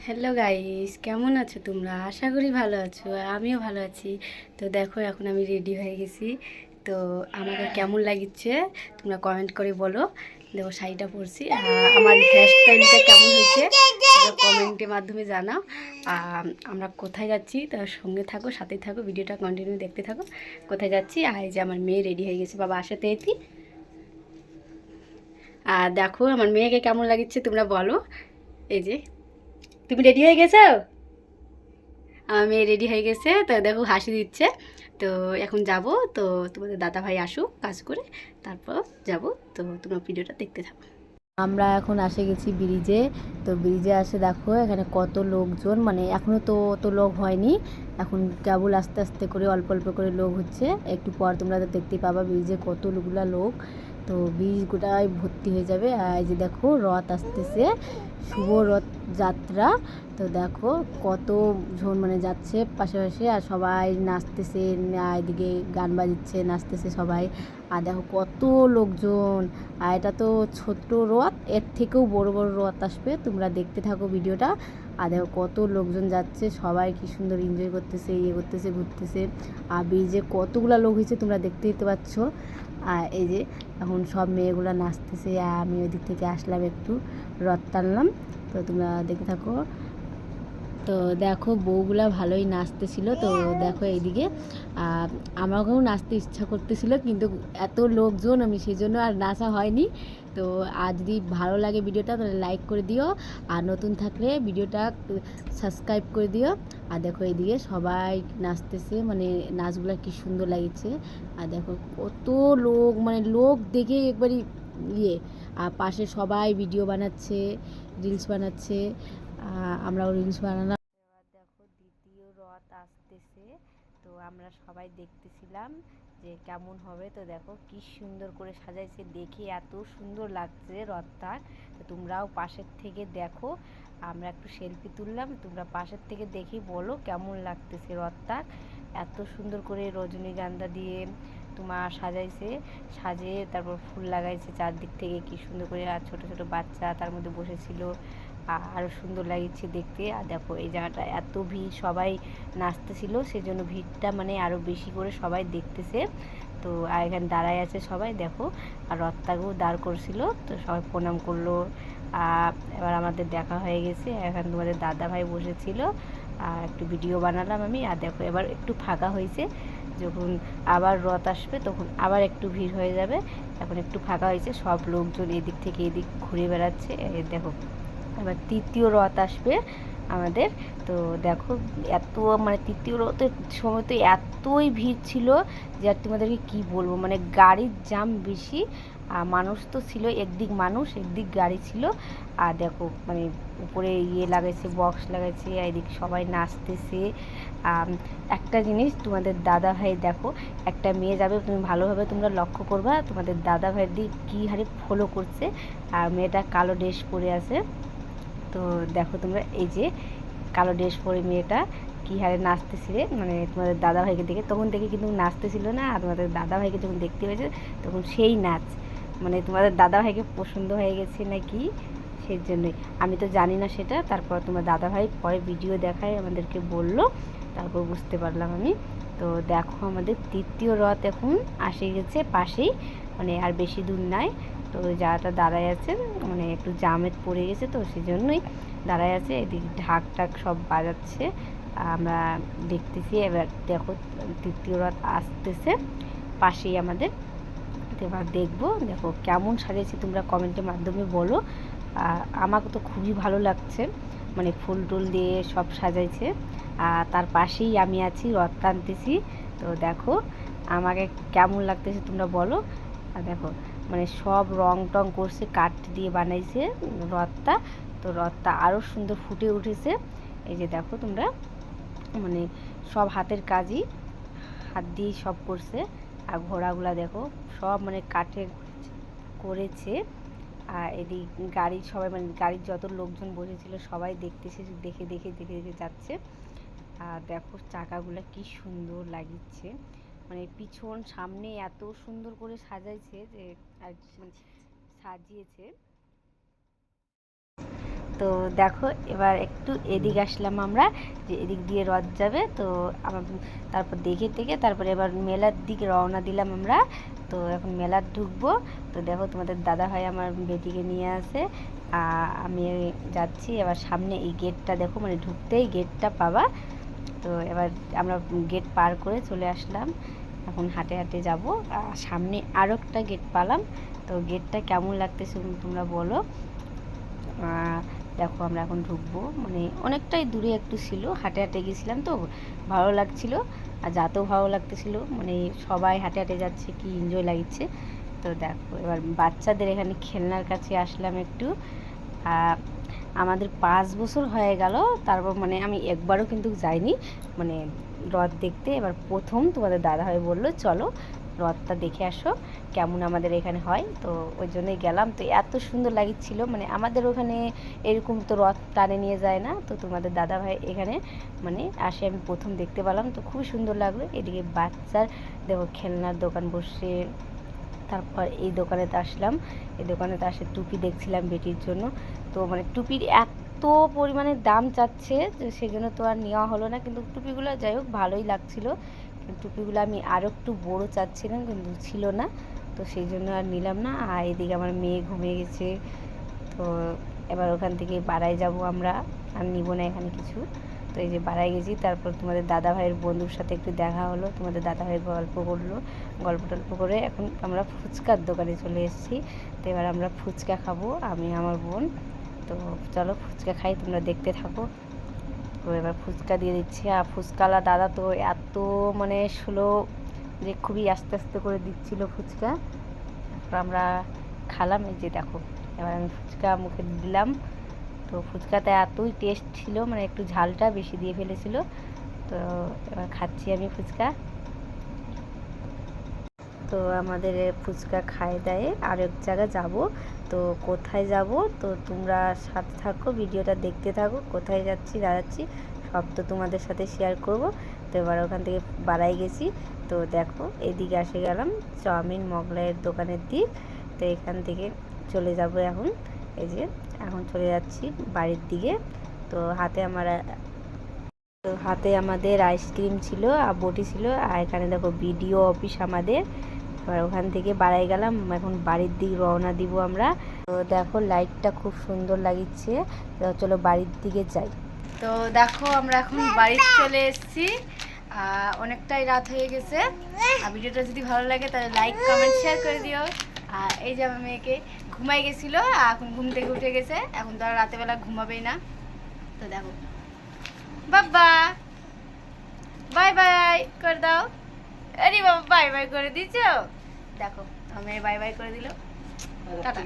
Hello guys, কেমন আছো তোমরা? আশা করি ভালো আছো। আমিও ভালো আছি। তো দেখো, এখন আমি রেডি হয়ে গেছি। তো আমাকে কেমন লাগছে তোমরা কমেন্ট করে বলো। দেখো, শাড়িটা পরছি। আমার হেয়ার স্টাইলটা কেমন হয়েছে তোমরা কমেন্টের মাধ্যমে জানাও। আমরা কোথায় যাচ্ছি তার সঙ্গে থাকো, সাথেই থাকো, ভিডিওটা কন্টিনিউ দেখতে থাকো। কোথায় যাচ্ছি? আর এই যে আমার মেয়ে রেডি হয়ে গেছে, বাবা আসাতে এটি। আর দেখো আমার মেয়েকে কেমন লাগছে তোমরা বলো। এই যে, তুমি রেডি হয়ে গেছো? আমার মেয়ে রেডি হয়ে গেছে, তো দেখো হাসি দিচ্ছে। তো এখন যাব। তো তোমাদের দাদা ভাই আসুক কাজ করে, তারপর যাব। তো তোমরা ভিডিওটা দেখতে থাকো। আমরা এখন এসে গেছি ব্রিজে। তো ব্রিজে আসে দেখো এখানে কত লোকজন, মানে এখনও তো অত লোক হয়নি। এখন কেবল আস্তে আস্তে করে অল্প অল্প করে লোক হচ্ছে। একটু পর তোমরা তো দেখতেই পাবা ব্রিজে কতগুলা লোক। তো ব্রিজ গোটাই ভর্তি হয়ে যাবে। আর এই যে দেখো রথ আসতেছে, শুভ রথ যাত্রা। তো দেখো কত জন মানে যাচ্ছে পাশাপাশি, আর সবাই নাচতেছে, এদিকে গান বাজিচ্ছে, নাচতেছে সবাই। আর দেখো কত লোকজন। আর এটা তো ছোট্ট রথ, এর থেকেও বড় বড় রথ আসবে, তোমরা দেখতে থাকো ভিডিওটা। আর দেখো কত লোকজন যাচ্ছে, সবাই কি সুন্দর এনজয় করতেছে, ইয়ে করতেছে, ঘুরতেছে। আর ব্রিজে কতগুলা লোক হয়েছে তোমরা দেখতে দিতে পাচ্ছ। আর এই যে এখন সব মেয়েগুলো নাচতেছে, আর আমি ওই দিক থেকে আসলাম, একটু রথ টানলাম। তো তোমরা দেখতে থাকো। তো দেখো বউগুলা ভালোই নাচতেছিল। তো দেখো এইদিকে আমাকেও নাচতে ইচ্ছা করতেছিল, কিন্তু এত লোকজন আমি সেই জন্য আর নাচা হয়নি। তো আর যদি ভালো লাগে ভিডিওটা তাহলে লাইক করে দিও, আর নতুন থাকলে ভিডিওটা সাবস্ক্রাইব করে দিও। আর দেখো এইদিকে সবাই নাচতেছে, মানে নাচগুলো কি সুন্দর লাগছে। আর দেখো কত লোক, মানে লোক দেখে একবারই ইয়ে। আর পাশে সবাই ভিডিও বানাচ্ছে, রিলস বানাচ্ছে। আমরাও রিলস বানালাম। এবার দেখো দ্বিতীয় রথ আসতেছে। তো আমরা সবাই দেখতেছিলাম যে কেমন হবে। তো দেখো কি সুন্দর করে সাজাইছে, দেখে এত সুন্দর লাগছে রথটা। তো তোমরাও পাশের থেকে দেখো। আমরা একটু সেলফি তুললাম, তোমরা পাশের থেকে দেখি বলো কেমন লাগতেছে রথটা। এত সুন্দর করে রজনীগন্ধা দিয়ে তোমার সাজাইছে, সাজিয়ে তারপর ফুল লাগাইছে চারদিক থেকে, কি সুন্দর করে। আর ছোট ছোট বাচ্চা তার মধ্যে বসেছিল, আরও সুন্দর লাগছে দেখতে। আর দেখো এই জায়গাটা এত ভিড়, সবাই নাচতেছিল, সেজন্য ভিড়টা মানে আরও বেশি করে সবাই দেখতেছে। তো আর এখানে দাঁড়ায় আছে সবাই দেখো। আর রথটাকেও দাঁড় করছিল, তো সবাই প্রণাম করলো। এবার আমাদের দেখা হয়ে গেছে, এখন তোমাদের দাদা ভাই বসেছিল, আর একটু ভিডিও বানালাম আমি। আর দেখো এবার একটু ফাঁকা হয়েছে, যখন আবার রথ আসবে তখন আবার একটু ভিড় হয়ে যাবে। এখন একটু ফাঁকা হয়েছে, সব লোকজন এদিক থেকে এদিক ঘুরে বেড়াচ্ছে। দেখো এবার তৃতীয় রথ আসবে আমাদের। তো দেখো এত, মানে তৃতীয় রথের সময় তো এতই ভিড় ছিল যে আর তোমাদেরকে কী বলবো, মানে গাড়ির জাম বেশি। আর মানুষ তো ছিল, একদিক মানুষ একদিক গাড়ি ছিল। আর দেখো মানে উপরে ইয়ে লাগাইছে, বক্স লাগাইছে, এদিক সবাই নাচতেছে। একটা জিনিস তোমাদের দাদা ভাই দেখো, একটা মেয়ে যাবে, তুমি ভালোভাবে তোমরা লক্ষ্য করবা, তোমাদের দাদা ভাইয়ের দিক কী হারে ফলো করছে। আর মেয়েটা কালো ড্রেস পরে আছে। তো দেখো তোমরা এই যে কালো ড্রেস পরে মেয়েটা কী হারে নাচতেছিলে, মানে তোমাদের দাদাভাইকে দেখে, তখন দেখে কিন্তু নাচতেছিল না। আর তোমাদের দাদাভাইকে যখন দেখতে হয়েছে তখন সেই নাচ, মানে তোমাদের দাদাভাইকে পছন্দ হয়ে গেছে নাকি, সেই জন্যই। আমি তো জানি না সেটা, তারপর তোমার দাদাভাই পরে ভিডিও দেখায় আমাদেরকে বললো, তারপর বুঝতে পারলাম আমি। তো দেখো আমাদের তৃতীয় রথ এখন আসে গেছে পাশেই, মানে আর বেশি দূর নাই। তো যারা দাঁড়ায় আছে, মানে একটু জামের পড়ে গেছে, তো সেই জন্যই দাঁড়ায় আছে। এদিকে ঢাক টাক সব বাজাচ্ছে, আমরা দেখতেছি। এবার দেখো তৃতীয় রথ আসতেছে পাশেই আমাদের। এবার দেখবো, দেখো কেমন সাজিয়েছি তোমরা কমেন্টের মাধ্যমে বলো। আমাকে তো খুবই ভালো লাগছে, মানে ফুল টুল দিয়ে সব সাজাইছে। আর তার পাশেই আমি আছি, রথ টানতেছি। তো দেখো আমাকে কেমন লাগতেছে তোমরা বলো। আর দেখো মানে সব রং টং করছে, কাঠ দিয়ে বানাইছে রথটা। তো রথটা আরও সুন্দর ফুটে উঠেছে। এই যে দেখো তোমরা, মানে সব হাতের কাজই, হাত দিয়েই সব করছে। আর ঘোড়াগুলা দেখো সব মানে কাঠের করেছে। আর এদিক গাড়ি সবাই, মানে গাড়ির যত লোকজন বসেছিল সবাই দেখতেছে, দেখে দেখে দেখে দেখে যাচ্ছে। আর দেখো চাকাগুলো কি সুন্দর লাগিচ্ছে, মানে পিছন সামনে এত সুন্দর করে সাজাইছে যে, আর সাজিয়েছে। তো দেখো এবার একটু এদিক আসলাম আমরা, যে এদিক দিয়ে রথ যাবে। তো আমার তারপর দেখে থেকে তারপরে এবার মেলার দিকে রওনা দিলাম আমরা। তো এখন মেলার ঢুকবো। তো দেখো তোমাদের দাদা ভাই আমার বেটিকে নিয়ে আসে, আমি যাচ্ছি। এবার সামনে এই গেটটা দেখো, মানে ঢুকতেই গেটটা পাবা। তো এবার আমরা গেট পার করে চলে আসলাম, এখন হাঁটে হাঁটে যাবো। সামনে আরও একটা গেট পালাম। তো গেটটা কেমন লাগতেছে তোমরা বলো। দেখো আমরা এখন ঢুকবো, মানে অনেকটাই দূরে একটু ছিল, হাঁটে হাঁটে গেছিলাম তো ভালো লাগছিল, আর যাতেও ভালো লাগতেছিল, মানে সবাই হাঁটে হাঁটে যাচ্ছে, কি এনজয় লাগছে। তো দেখো এবার বাচ্চাদের এখানে খেলনার কাছে আসলাম একটু। আমাদের 5 বছর হয়ে গেল, তারপর মানে আমি একবারও কিন্তু যাইনি মানে রথ দেখতে। এবার প্রথম তোমাদের দাদাভাই বললো চলো রথটা দেখে আসো কেমন আমাদের এখানে হয়। তো ওই জন্যই গেলাম। তো এত সুন্দর লাগছিল, মানে আমাদের ওখানে এরকম তো রথ টানে নিয়ে যায় না। তো তোমাদের দাদাভাই এখানে মানে আসে, আমি প্রথম দেখতে পেলাম, তো খুবই সুন্দর লাগলো। এদিকে বাচ্চার দেখো খেলনার দোকান বসে। তারপর এই দোকানেতে আসলাম, এই দোকানেতে আসে টুপি দেখছিলাম বেটির জন্য। তো মানে টুপির এত পরিমাণে দাম চাচ্ছে, সেই জন্য তো আর নেওয়া হলো না। কিন্তু টুপিগুলো যাই হোক ভালোই লাগছিলো, কিন্তু টুপিগুলো আমি আরও একটু বড়ো চাচ্ছিলাম, কিন্তু ছিল না, তো সেই জন্য আর নিলাম না। আর এদিকে আমার মেয়ে ঘুমিয়ে গেছে। তো এবার ওখান থেকে বাড়ায় যাব আমরা, আর নিব না এখানে কিছু। তো এই যে বাড়ায় গেছি, তারপর তোমাদের দাদা ভাইয়ের বন্ধুর সাথে একটু দেখা হলো, তোমাদের দাদা ভাই গল্প করলো, গল্প টল্প করে এখন আমরা ফুচকার দোকানে চলে এসেছি। তো এবার আমরা ফুচকা খাবো আমি আমার বোন। তো চলো ফুচকা খাই, তোমরা দেখতে থাকো। তো এবার ফুচকা দিয়ে দিচ্ছে, আর ফুচকালা দাদা তো এত মানে স্লো, যে খুবই আস্তে আস্তে করে দিচ্ছিল ফুচকা। তারপর আমরা খালাম, এই যে দেখো এবার আমি ফুচকা মুখে দিলাম। তো ফুচকাটা এতই টেস্ট ছিল, মানে একটু ঝালটা বেশি দিয়ে ফেলেছিল। তো এবার খাচ্ছি আমি ফুচকা। তো আমাদের ফুচকা খায় দেয় আরেক জায়গায় যাব। তো কোথায় যাব তো তোমরা সাথে থাকো, ভিডিওটা দেখতে থাকো, কোথায় যাচ্ছি না যাচ্ছি সব তো তোমাদের সাথে শেয়ার করব। তো এবার ওখান থেকে বাড়াই গেছি। তো দেখো এদিকে এসে গেলাম চাউমিন মোগলাইয়ের দোকানের দিক। তো এখান থেকে চলে যাব এখন, এই যে এখন চলে যাচ্ছি বাড়ির দিকে। তো হাতে আমাদের আইসক্রিম ছিল আর বটি ছিল, আর এখানে দেখো বিডিও অফিস আমাদের। এবার ওখান থেকে বাড়াই গেলাম, এখন বাড়ির দিক রওনা দিব আমরা। তো দেখো লাইটটা খুব সুন্দর লাগছে, চলো বাড়ির দিকে যাই। তো দেখো আমরা এখন বাড়িতে চলে এসেছি, অনেকটাই রাত হয়ে গেছে। আর ভিডিওটা যদি ভালো লাগে তাহলে লাইক কমেন্ট শেয়ার করে দিও। আর এই যে আমার মেয়েকে ঘুমাই গেছিলো, এখন ঘুম থেকে উঠে গেছে, এখন তো আর রাতেবেলা ঘুমাবেই না। তো দেখো বাবা বাই বাই করে দাও। আরে বাবা বাই বাই করে দিচ্ছ, দেখো আমার বাই বাই করে দিল, টাটা।